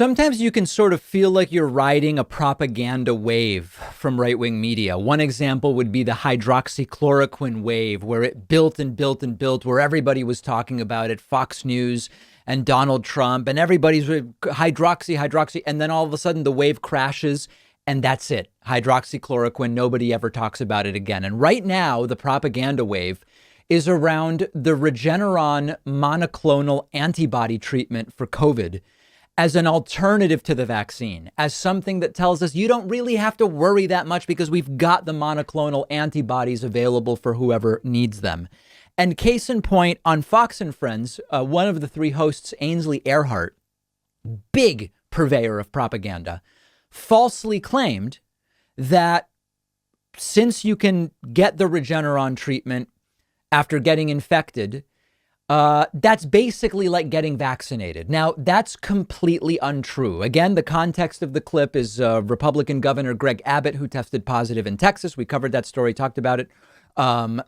Sometimes you can sort of feel like you're riding a propaganda wave from right-wing media. One example would be the hydroxychloroquine wave, where it built and built and built, where everybody was talking about it, Fox News and Donald Trump, and everybody's hydroxy, and then all of a sudden the wave crashes, and that's it. Hydroxychloroquine, nobody ever talks about it again. And right now, the propaganda wave is around the Regeneron monoclonal antibody treatment for COVID as an alternative to the vaccine, as something that tells us you don't really have to worry that much because we've got the monoclonal antibodies available for whoever needs them. And case in point, on Fox and Friends, one of the three hosts, Ainsley Earhardt, big purveyor of propaganda, falsely claimed that since you can get the Regeneron treatment after getting infected, that's basically like getting vaccinated. Now, that's completely untrue. Again, the context of the clip is Republican Governor Greg Abbott, who tested positive in Texas. We covered that story, talked about it.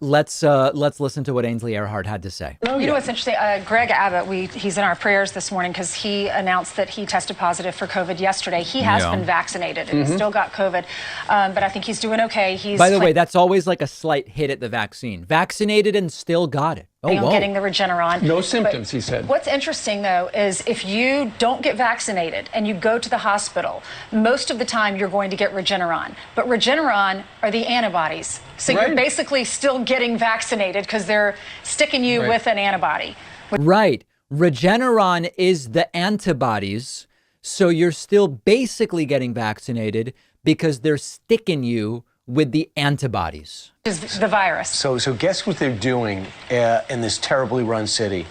Let's listen to what Ainsley Earhardt had to say. You know what's interesting? Greg Abbott, he's in our prayers this morning because he announced that he tested positive for COVID yesterday. He has been vaccinated and he's still got COVID, but I think he's doing okay. By the way, that's always like a slight hit at the vaccine. Vaccinated and still got it. Oh, getting the Regeneron. No symptoms, he said. What's interesting, though, is if you don't get vaccinated and you go to the hospital, most of the time you're going to get Regeneron. But Regeneron are the antibodies. So you're basically still getting vaccinated because they're sticking you with an antibody. Right. Regeneron is the antibodies. So you're still basically getting vaccinated because they're sticking you with the antibodies. Is the virus. So guess what they're doing in this terribly run city?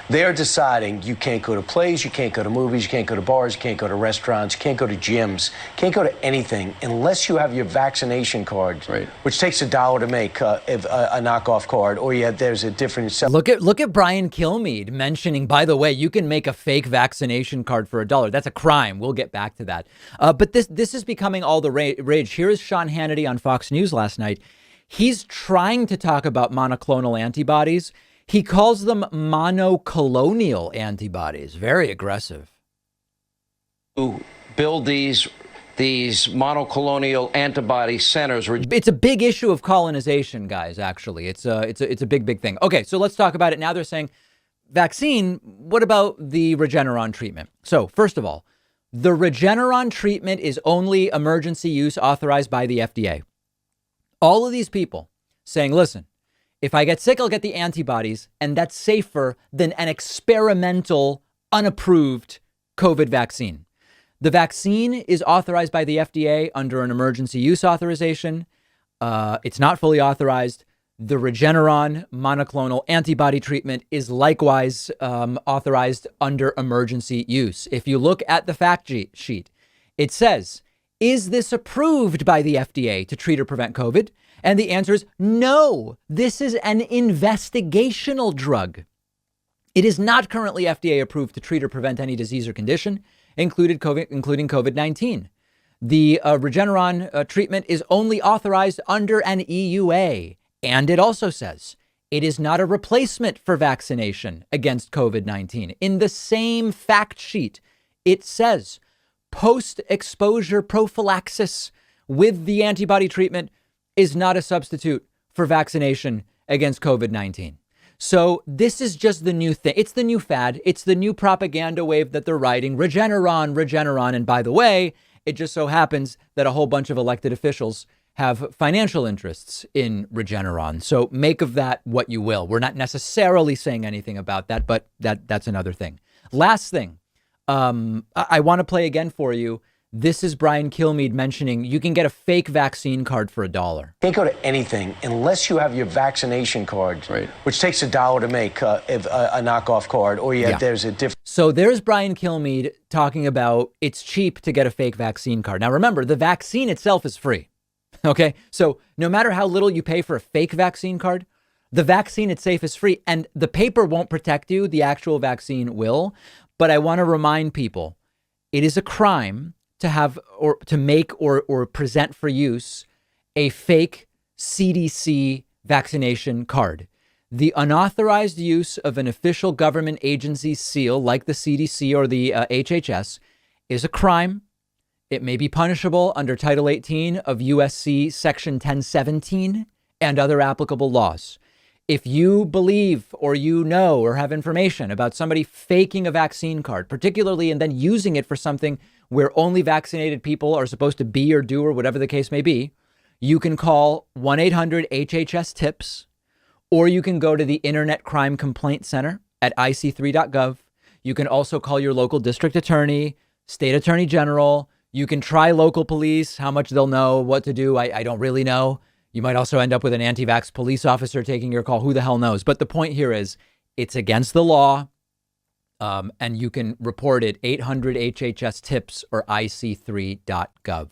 They're deciding you can't go to plays, you can't go to movies, you can't go to bars, you can't go to restaurants, you can't go to gyms, can't go to anything unless you have your vaccination card, which takes $1 to make a knockoff card, or there's a different. Look at Brian Kilmeade mentioning, by the way, you can make a fake vaccination card for $1. That's a crime. We'll get back to that. But this is becoming all the rage. Here is Sean Hannity on Fox News last night. He's trying to talk about monoclonal antibodies. He calls them monoclonal antibodies. Very aggressive. To build these monoclonal antibody centers. It's a big issue of colonization, guys, actually. It's a big thing. Okay, so let's talk about it. Now they're saying vaccine. What about the Regeneron treatment? So first of all, the Regeneron treatment is only emergency use authorized by the FDA. All of these people saying, listen, if I get sick, I'll get the antibodies, and that's safer than an experimental, unapproved COVID vaccine. The vaccine is authorized by the FDA under an emergency use authorization. It's not fully authorized. The Regeneron monoclonal antibody treatment is likewise authorized under emergency use. If you look at the fact sheet, it says, is this approved by the FDA to treat or prevent COVID? And the answer is no. This is an investigational drug. It is not currently FDA approved to treat or prevent any disease or condition, including COVID-19. The Regeneron treatment is only authorized under an EUA. And it also says it is not a replacement for vaccination against COVID-19. In the same fact sheet, it says post-exposure prophylaxis with the antibody treatment is not a substitute for vaccination against COVID-19. So this is just the new thing. It's the new fad. It's the new propaganda wave that they're riding. Regeneron. And by the way, it just so happens that a whole bunch of elected officials have financial interests in Regeneron. So make of that what you will. We're not necessarily saying anything about that, but that's another thing. Last thing. I want to play again for you. This is Brian Kilmeade mentioning you can get a fake vaccine card for $1. Can't go to anything unless you have your vaccination card, which takes $1 to make a knockoff card, or there's a different. So there's Brian Kilmeade talking about it's cheap to get a fake vaccine card. Now, remember, the vaccine itself is free. OK, so no matter how little you pay for a fake vaccine card, the vaccine itself is free, and the paper won't protect you. The actual vaccine will. But I want to remind people, it is a crime to have or to make or present for use a fake CDC vaccination card. The unauthorized use of an official government agency seal like the CDC or the HHS is a crime. It may be punishable under Title 18 of USC Section 1017 and other applicable laws. If you believe or you know or have information about somebody faking a vaccine card, particularly, and then using it for something where only vaccinated people are supposed to be or do or whatever the case may be, you can call 1-800-HHS-TIPS, or you can go to the Internet Crime Complaint Center at ic3.gov. You can also call your local district attorney, state attorney general. You can try local police, how much they'll know, what to do. I don't really know. You might also end up with an anti-vax police officer taking your call. Who the hell knows? But the point here is it's against the law. And you can report it 800-HHS-TIPS or ic3.gov.